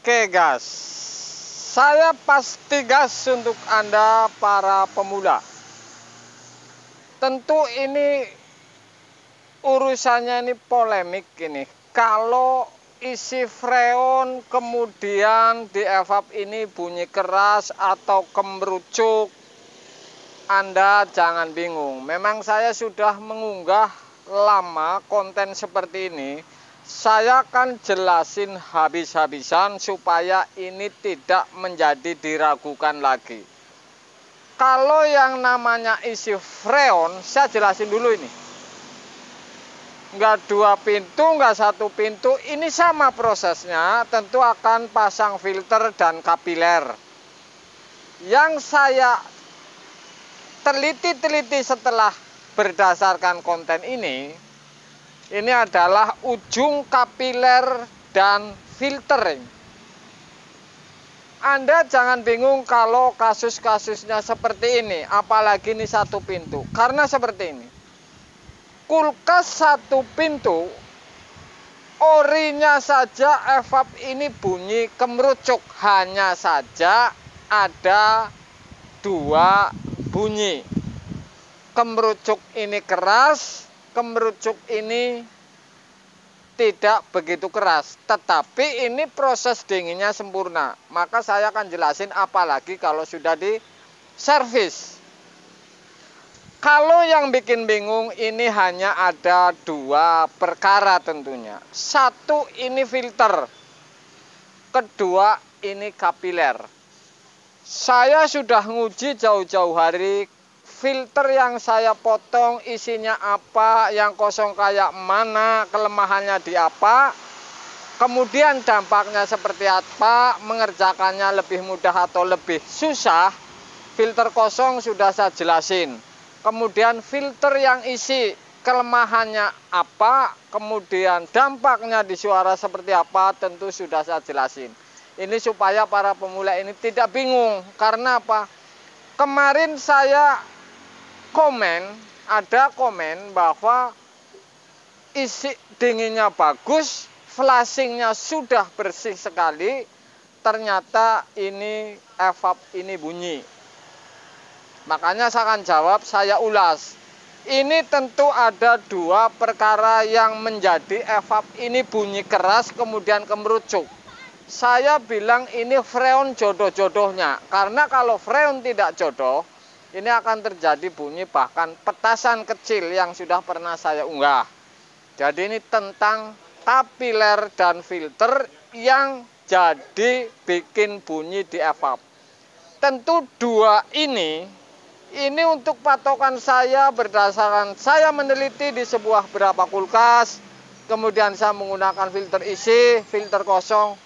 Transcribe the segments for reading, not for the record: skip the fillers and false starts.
Oke gas, saya pasti gas untuk Anda para pemula. Tentu ini urusannya ini polemik ini. Kalau isi freon kemudian di evap ini bunyi keras atau kemerucuk, Anda jangan bingung. Memang saya sudah mengunggah lama konten seperti ini. Saya akan jelasin habis-habisan supaya ini tidak menjadi diragukan lagi. Kalau yang namanya isi freon, saya jelasin dulu ini. Nggak dua pintu, nggak satu pintu, ini sama prosesnya. Tentu akan pasang filter dan kapiler. Yang saya teliti setelah berdasarkan konten ini adalah ujung kapiler dan filtering. Anda jangan bingung kalau kasus-kasusnya seperti ini, apalagi ini satu pintu. Karena seperti ini, kulkas satu pintu, orinya saja evap ini bunyi kemerucuk. Hanya saja ada dua bunyi. Kemerucuk ini keras, kemerucuk ini tidak begitu keras, tetapi ini proses dinginnya sempurna. Maka saya akan jelasin apalagi kalau sudah di servis. Kalau yang bikin bingung ini hanya ada dua perkara tentunya. Satu ini filter, kedua ini kapiler. Saya sudah nguji jauh-jauh hari. Filter yang saya potong isinya apa, yang kosong kayak mana, kelemahannya di apa, kemudian dampaknya seperti apa, mengerjakannya lebih mudah atau lebih susah. Filter kosong sudah saya jelasin. Kemudian filter yang isi kelemahannya apa, kemudian dampaknya di suara seperti apa, tentu sudah saya jelasin. Ini supaya para pemula ini tidak bingung. Karena apa? Kemarin saya ada komen bahwa isi dinginnya bagus, flashingnya sudah bersih sekali, ternyata ini evap ini bunyi. Makanya saya akan jawab, saya ulas. Ini tentu ada dua perkara yang menjadi evap ini bunyi keras kemudian kemerucuk. Saya bilang ini freon jodoh-jodohnya, karena kalau freon tidak jodoh, ini akan terjadi bunyi bahkan petasan kecil yang sudah pernah saya unggah. Jadi ini tentang kapiler dan filter yang jadi bikin bunyi di evap. Tentu dua ini untuk patokan saya berdasarkan saya meneliti di sebuah berapa kulkas. Kemudian saya menggunakan filter isi, filter kosong.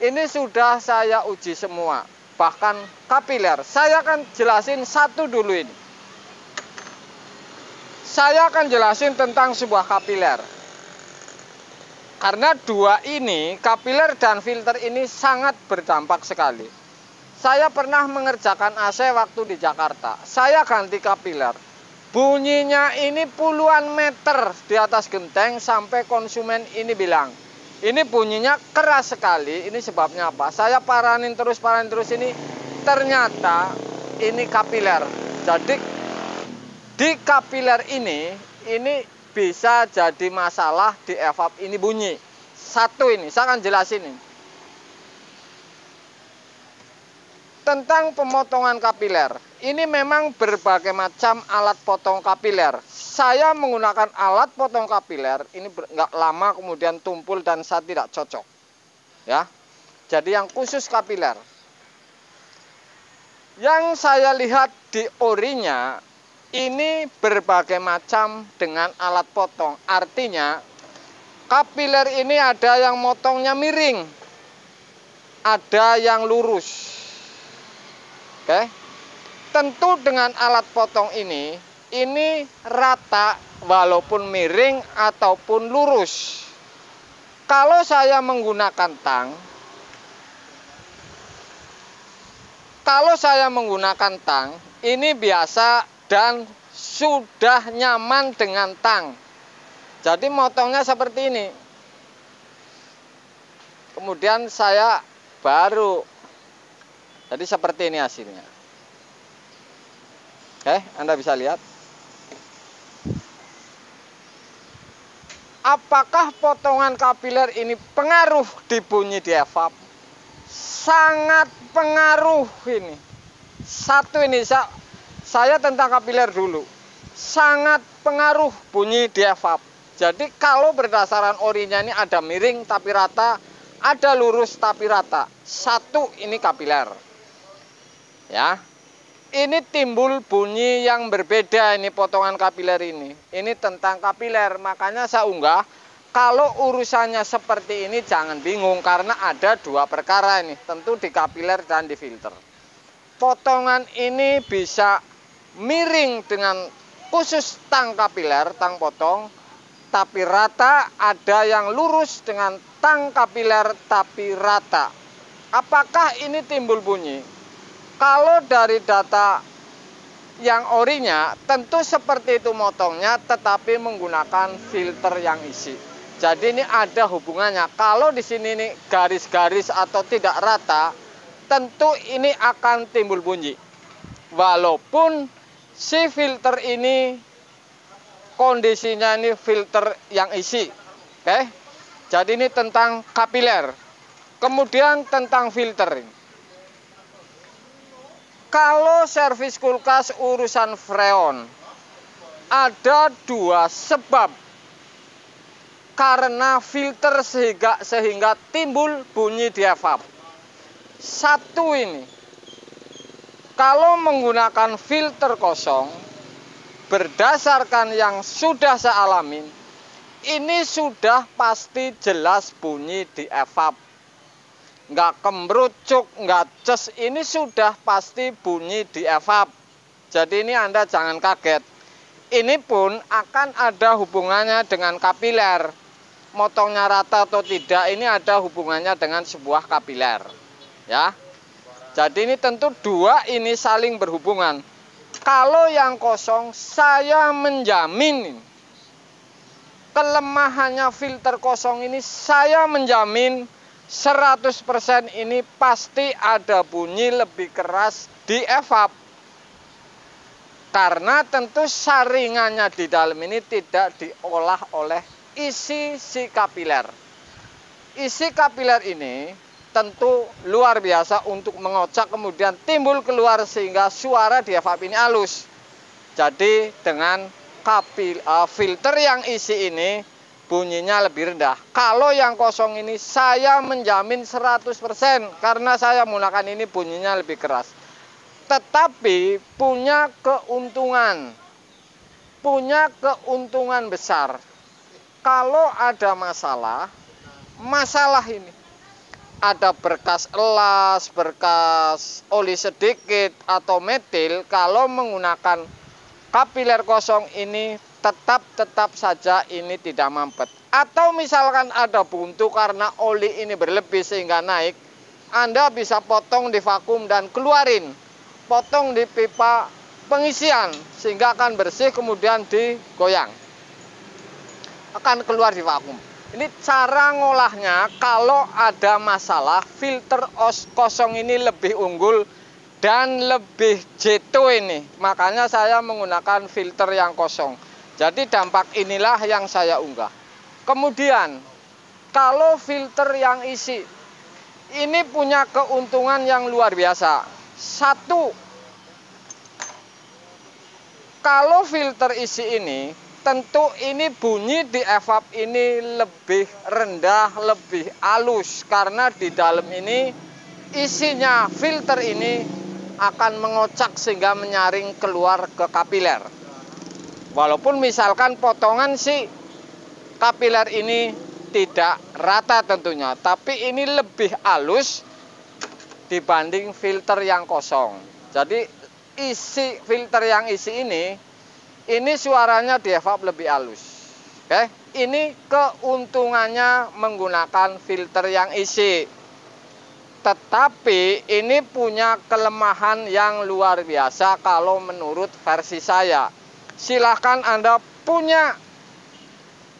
Ini sudah saya uji semua. Bahkan kapiler, saya akan jelasin satu dulu ini. Saya akan jelasin tentang sebuah kapiler. Karena dua ini, kapiler dan filter ini sangat berdampak sekali. Saya pernah mengerjakan AC waktu di Jakarta. Saya ganti kapiler. Bunyinya ini puluhan meter di atas genteng sampai konsumen ini bilang, ini bunyinya keras sekali. Ini sebabnya apa? Saya paranin terus ini. Ternyata ini kapiler. Jadi di kapiler ini bisa jadi masalah di evap ini bunyi. Satu ini, saya akan jelasin ini. Tentang pemotongan kapiler. Ini memang berbagai macam alat potong kapiler. Saya menggunakan alat potong kapiler ini nggak lama kemudian tumpul dan saya tidak cocok. Ya. Jadi yang khusus kapiler. Yang saya lihat di orinya ini berbagai macam dengan alat potong. Artinya kapiler ini ada yang motongnya miring. Ada yang lurus. Oke. Tentu dengan alat potong ini rata walaupun miring ataupun lurus. Kalau saya menggunakan tang, ini biasa dan sudah nyaman dengan tang. Jadi motongnya seperti ini. Kemudian saya baru. Jadi seperti ini hasilnya. Oke, Anda bisa lihat. Apakah potongan kapiler ini pengaruh di bunyi di evap? Sangat pengaruh ini. Satu ini, saya tentang kapiler dulu. Sangat pengaruh bunyi di evap. Jadi kalau berdasarkan orinya ini ada miring tapi rata, ada lurus tapi rata. Satu ini kapiler. Ya. Ini timbul bunyi yang berbeda ini potongan kapiler ini. Ini tentang kapiler, makanya saya unggah. Kalau urusannya seperti ini jangan bingung karena ada dua perkara ini, tentu di kapiler dan di filter. Potongan ini bisa miring dengan khusus tang kapiler, tang potong, tapi rata, ada yang lurus dengan tang kapiler tapi rata. Apakah ini timbul bunyi? Kalau dari data yang orinya, tentu seperti itu motongnya, tetapi menggunakan filter yang isi. Jadi ini ada hubungannya. Kalau di sini ini garis-garis atau tidak rata, tentu ini akan timbul bunyi. Walaupun si filter ini kondisinya ini filter yang isi. Oke? Jadi ini tentang kapiler. Kemudian tentang filter ini. Kalau servis kulkas urusan freon, ada dua sebab karena filter sehingga timbul bunyi di evap. Satu ini, kalau menggunakan filter kosong, berdasarkan yang sudah saya alamin, ini sudah pasti jelas bunyi di evap. Nggak kemerucuk, nggak ces, ini sudah pasti bunyi di evap. Jadi ini Anda jangan kaget. Ini pun akan ada hubungannya dengan kapiler. Motongnya rata atau tidak, ini ada hubungannya dengan sebuah kapiler. Ya. Jadi ini tentu dua ini saling berhubungan. Kalau yang kosong, saya menjamin kelemahannya filter kosong ini, saya menjamin 100% ini pasti ada bunyi lebih keras di evap. Karena tentu saringannya di dalam ini tidak diolah oleh isi si kapiler. Isi kapiler ini tentu luar biasa untuk mengocak kemudian timbul keluar sehingga suara di evap ini halus. Jadi dengan filter yang isi ini bunyinya lebih rendah. Kalau yang kosong ini saya menjamin 100% karena saya menggunakan ini bunyinya lebih keras. Tetapi punya keuntungan besar. Kalau ada masalah ini ada berkas elas, berkas oli sedikit atau metil, kalau menggunakan kapiler kosong ini tetap saja ini tidak mampet. Atau misalkan ada buntu karena oli ini berlebih sehingga naik, Anda bisa potong di vakum dan keluarin. Potong di pipa pengisian sehingga akan bersih kemudian digoyang. Akan keluar di vakum. Ini cara ngolahnya. Kalau ada masalah, filter kosong ini lebih unggul dan lebih jitu ini. Makanya saya menggunakan filter yang kosong. Jadi dampak inilah yang saya unggah. Kemudian, kalau filter yang isi, ini punya keuntungan yang luar biasa. Satu, kalau filter isi ini, tentu ini bunyi di evap ini lebih rendah, lebih halus. Karena di dalam ini, isinya filter ini akan mengocak sehingga menyaring keluar ke kapiler. Walaupun misalkan potongan si kapiler ini tidak rata tentunya, tapi ini lebih halus dibanding filter yang kosong. Jadi isi filter yang isi ini suaranya di evap lebih halus. Oke, ini keuntungannya menggunakan filter yang isi. Tetapi ini punya kelemahan yang luar biasa kalau menurut versi saya. Silahkan Anda punya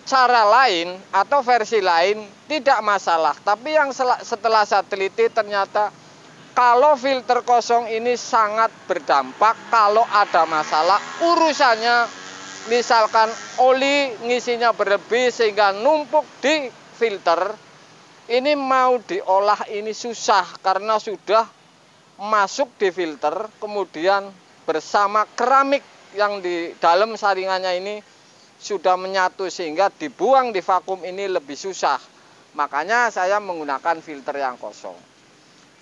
cara lain atau versi lain tidak masalah. Tapi yang setelah saya teliti ternyata kalau filter kosong ini sangat berdampak kalau ada masalah urusannya. Misalkan oli ngisinya berlebih sehingga numpuk di filter, ini mau diolah ini susah karena sudah masuk di filter, kemudian bersama keramik yang di dalam saringannya ini sudah menyatu sehingga dibuang di vakum ini lebih susah. Makanya saya menggunakan filter yang kosong.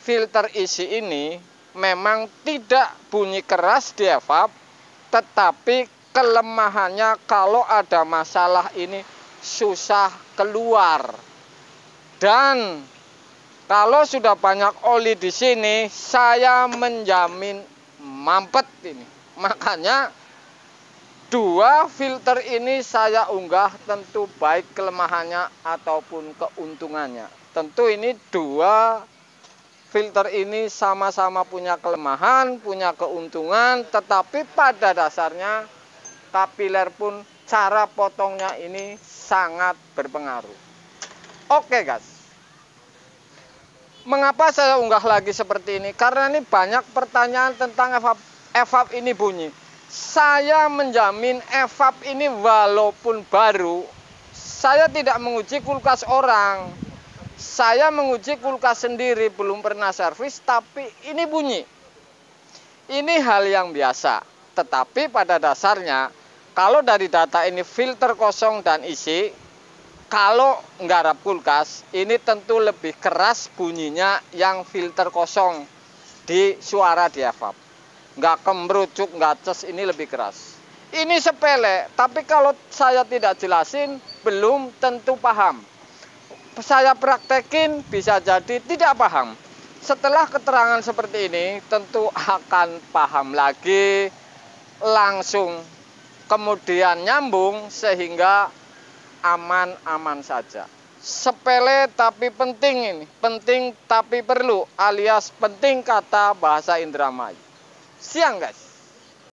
Filter isi ini memang tidak bunyi keras di evap, tetapi kelemahannya kalau ada masalah ini susah keluar. Dan kalau sudah banyak oli di sini, saya menjamin mampet ini. Makanya dua filter ini saya unggah, tentu baik kelemahannya ataupun keuntungannya. Tentu ini dua filter ini sama-sama punya kelemahan, punya keuntungan, tetapi pada dasarnya kapiler pun cara potongnya ini sangat berpengaruh. Oke guys, mengapa saya unggah lagi seperti ini? Karena ini banyak pertanyaan tentang evap ini bunyi. Saya menjamin evap ini walaupun baru, saya tidak menguji kulkas orang. Saya menguji kulkas sendiri, belum pernah servis, tapi ini bunyi. Ini hal yang biasa. Tetapi pada dasarnya, kalau dari data ini filter kosong dan isi, kalau nggarap kulkas, ini tentu lebih keras bunyinya yang filter kosong di suara di evap. Nggak kemerucuk, nggak ces, ini lebih keras. Ini sepele, tapi kalau saya tidak jelasin, belum tentu paham. Saya praktekin, bisa jadi tidak paham. Setelah keterangan seperti ini, tentu akan paham lagi, langsung kemudian nyambung, sehingga aman-aman saja. Sepele tapi penting ini, penting tapi perlu, alias penting kata bahasa Indramayu. Siang guys.